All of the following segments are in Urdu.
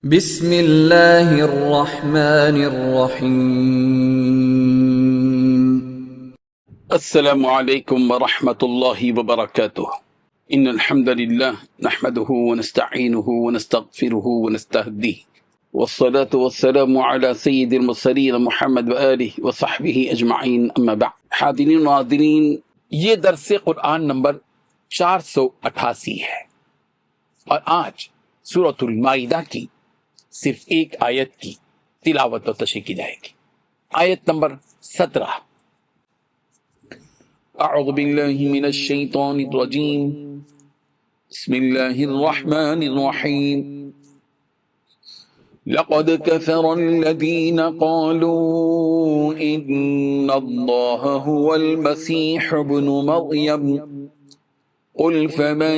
بسم اللہ الرحمن الرحیم۔ السلام علیکم ورحمۃ اللہ وبرکاتہ۔ ان الحمد للہ نحمده ونستعینه ونستغفره ونستهدیه والصلاة والسلام على سید المرسلین محمد وآلہ وصحبہ اجمعین، اما بعد۔ حاضرین و ناظرین، یہ درس قرآن نمبر 488 ہے اور آج سورۃ المائدہ کی صرف ایک آیت کی تلاوت و تشریح کی جائے گی۔ آیت نمبر 17۔ اعوذ باللہ من الشیطان الرجیم، بسم اللہ الرحمن الرحیم۔ لقد كفر الذين قالوا إن الله هو المسيح ابن مريم قل فمن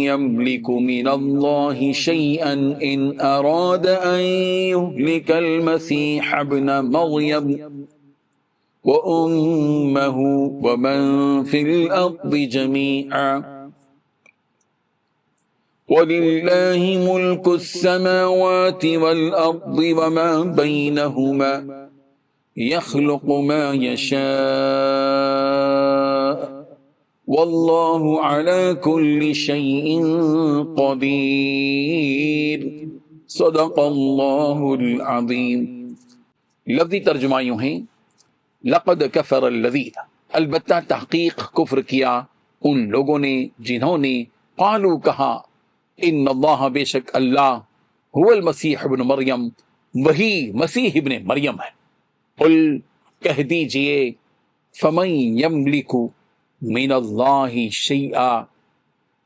يملك من الله شيئا إن أراد أن يهلك المسيح ابن مريم وأمه ومن في الأرض جميعا ولله ملك السماوات والأرض وما بينهما يخلق ما يشاء واللہ علی کل شیء قدیر، صدق اللہ العظیم۔ لفظی ترجمہ یوں ہیں، لقد کفر الذین، البتہ تحقیق کفر کیا ان لوگوں نے جنہوں نے قالوا کہا، ان اللہ بے شک اللہ، هو المسیح ابن مریم، وہی مسیح ابن مریم ہے۔ قل کہہ دیجئے، فمن یملک من اللہ شیئا،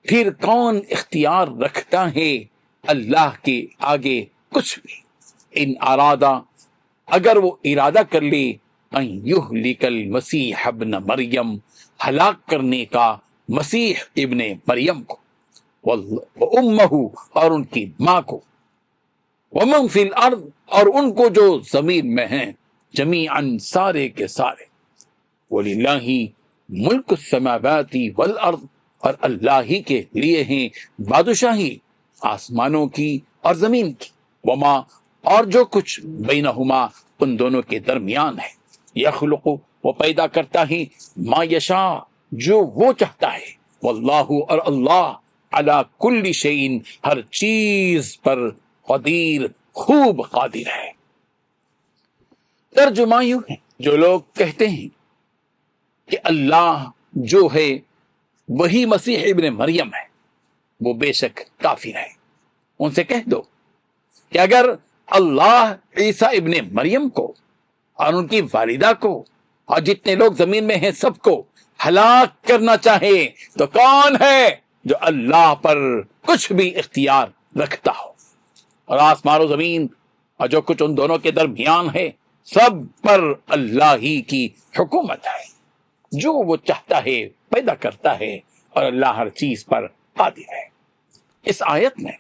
پھر کون اختیار رکھتا ہے اللہ کے آگے کچھ بھی، ان ارادہ، اگر وہ ارادہ کر لے، ان یہلک المسیح ابن مریم، ہلاک کرنے کا مسیح ابن مریم کو، وامہ، اور ان کی ماں کو، ومن فی الارض، اور ان کو جو زمین میں ہیں، جمیعاً سارے کے سارے، وللہ ملک السماوات والارض، اور اللہ ہی کے لیے ہیں بادشاہی آسمانوں کی اور زمین کی، وما، اور جو کچھ بینہما، ان دونوں کے درمیان ہے، یخلق، وہ پیدا کرتا ہے، ما یشاء، جو وہ چاہتا ہے، واللہ، اور اللہ، علی کل شیء، ہر چیز پر، قدیر، خوب قادر ہے۔ ترجمہ یوں ہے، جو لوگ کہتے ہیں کہ اللہ جو ہے وہی مسیح ابن مریم ہے، وہ بے شک کافر ہے۔ ان سے کہہ دو کہ اگر اللہ عیسیٰ ابن مریم کو اور ان کی والدہ کو اور جتنے لوگ زمین میں ہیں سب کو ہلاک کرنا چاہے تو کون ہے جو اللہ پر کچھ بھی اختیار رکھتا ہو؟ اور آسمان و زمین اور جو کچھ ان دونوں کے درمیان ہے، سب پر اللہ ہی کی حکومت ہے، جو وہ چاہتا ہے پیدا کرتا ہے، اور اللہ ہر چیز پر قادر ہے۔ اس آیت میں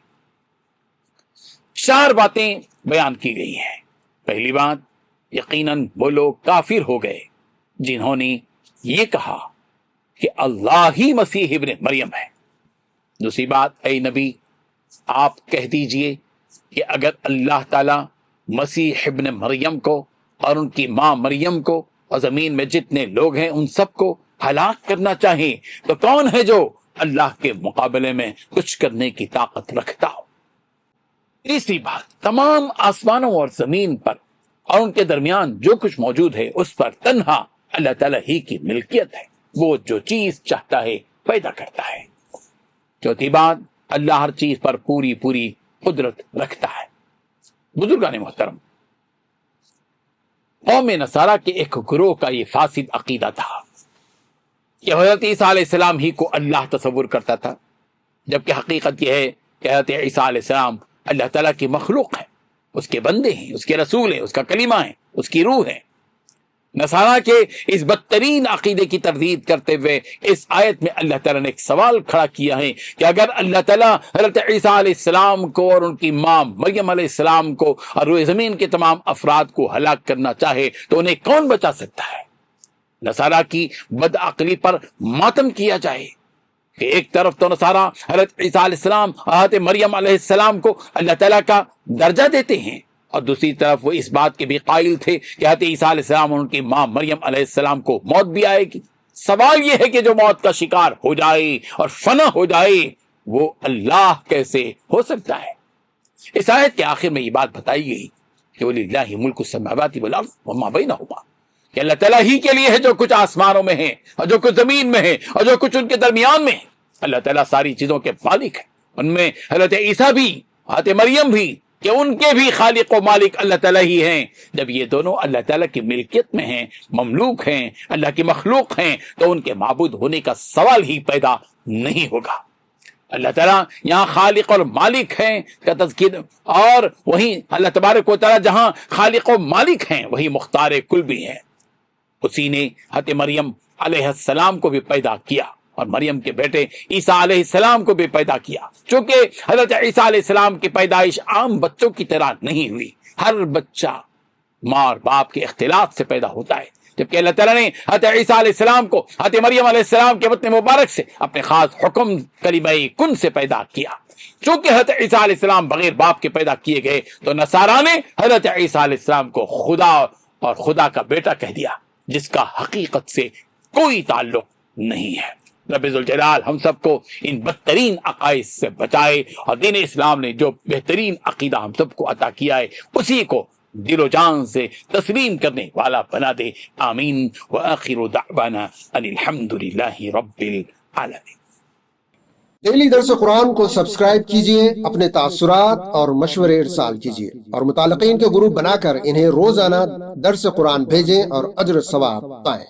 4 باتیں بیان کی گئی ہیں۔ پہلی بات، یقیناً وہ لوگ کافر ہو گئے جنہوں نے یہ کہا کہ اللہ ہی مسیح ابن مریم ہے۔ دوسری بات، اے نبی آپ کہہ دیجئے کہ اگر اللہ تعالی مسیح ابن مریم کو اور ان کی ماں مریم کو اور زمین میں جتنے لوگ ہیں ان سب کو ہلاک کرنا چاہیں تو کون ہے جو اللہ کے مقابلے میں کچھ کرنے کی طاقت رکھتا ہو؟ تیسری بات، تمام آسمانوں اور زمین پر اور ان کے درمیان جو کچھ موجود ہے اس پر تنہا اللہ تعالیٰ ہی کی ملکیت ہے، وہ جو چیز چاہتا ہے پیدا کرتا ہے۔ چوتھی بات، اللہ ہر چیز پر پوری پوری قدرت رکھتا ہے۔ بزرگان محترم، قوم نصارہ کے ایک گروہ کا یہ فاسد عقیدہ تھا کہ حضرت عیسیٰ علیہ السلام ہی کو اللہ تصور کرتا تھا، جبکہ حقیقت یہ ہے کہ حضرت عیسیٰ علیہ السلام اللہ تعالیٰ کی مخلوق ہے، اس کے بندے ہیں، اس کے رسول ہیں، اس کا کلمہ ہے، اس کی روح ہے۔ نصارہ کے اس بدترین عقیدے کی تردید کرتے ہوئے اس آیت میں اللہ تعالیٰ نے ایک سوال کھڑا کیا ہے کہ اگر اللہ تعالیٰ حضرت عیسیٰ علیہ السلام کو اور ان کی ماں مریم علیہ السلام کو اور روئے زمین کے تمام افراد کو ہلاک کرنا چاہے تو انہیں کون بچا سکتا ہے؟ نصارہ کی بدعقلی پر ماتم کیا جائے کہ ایک طرف تو نصارہ حضرت عیسیٰ علیہ السلام حضرت مریم علیہ السلام کو اللہ تعالیٰ کا درجہ دیتے ہیں، اور دوسری طرف وہ اس بات کے بھی قائل تھے کہ حضرت عیسیٰ علیہ السلام اور ان کی ماں مریم علیہ السلام کو موت بھی آئے گی۔ سوال یہ ہے کہ جو موت کا شکار ہو جائے اور فنا ہو جائے وہ اللہ کیسے ہو سکتا ہے؟ اس آیت کے آخر میں یہ بات بتائی گئی کہ وَلِلَّهِ مُلْكُ السَّمَاوَاتِ وَالْأَرْضِ وَمَا بَيْنَهُمَا، کہ اللہ تعالیٰ ہی کے لیے ہے جو کچھ آسمانوں میں ہے اور جو کچھ زمین میں ہے اور جو کچھ ان کے درمیان میں ہے۔ اللہ تعالیٰ ساری چیزوں کے مالک ہے، ان میں حضرت عیسیٰ بھی حضرت مریم بھی، کہ ان کے بھی خالق و مالک اللہ تعالیٰ ہی ہیں۔ جب یہ دونوں اللہ تعالیٰ کی ملکیت میں ہیں، مملوک ہیں، اللہ کی مخلوق ہیں، تو ان کے معبود ہونے کا سوال ہی پیدا نہیں ہوگا۔ اللہ تعالیٰ یہاں خالق اور مالک ہیں کا تذکیر، اور وہیں اللہ تبارک و تعالیٰ جہاں خالق و مالک ہیں وہی مختار کل بھی ہیں۔ اسی نے حضرت مریم علیہ السلام کو بھی پیدا کیا اور مریم کے بیٹے عیسیٰ علیہ السلام کو بھی پیدا کیا، چونکہ حضرت عیسیٰ علیہ السلام کی پیدائش عام بچوں کی طرح نہیں ہوئی، ہر بچہ ماں اور باپ کے اختلاط سے پیدا ہوتا ہے، جبکہ اللہ تعالیٰ نے حضرت عیسیٰ علیہ السلام کو حضرت مریم علیہ السلام کے بطن مبارک سے اپنے خاص حکم کلمہ کن سے پیدا کیا۔ چونکہ حضرت عیسیٰ علیہ السلام بغیر باپ کے پیدا کیے گئے تو نصارہ نے حضرت عیسیٰ علیہ السلام کو خدا اور خدا کا بیٹا کہہ دیا، جس کا حقیقت سے کوئی تعلق نہیں ہے۔ رب ذوالجلال ہم سب کو ان بدترین عقائد سے بچائے، اور دین اسلام نے جو بہترین عقیدہ ہم سب کو عطا کیا ہے اسی کو دل و جان سے تسلیم کرنے والا بنا دے، آمین۔ وآخر دعوانا ان الحمد للہ رب العالمین۔ ڈیلی درس قرآن کو سبسکرائب کیجئے، اپنے تاثرات اور مشورے ارسال کیجئے، اور متعلقین کے گروپ بنا کر انہیں روزانہ درس قرآن بھیجیں اور اجر ثواب پائیں۔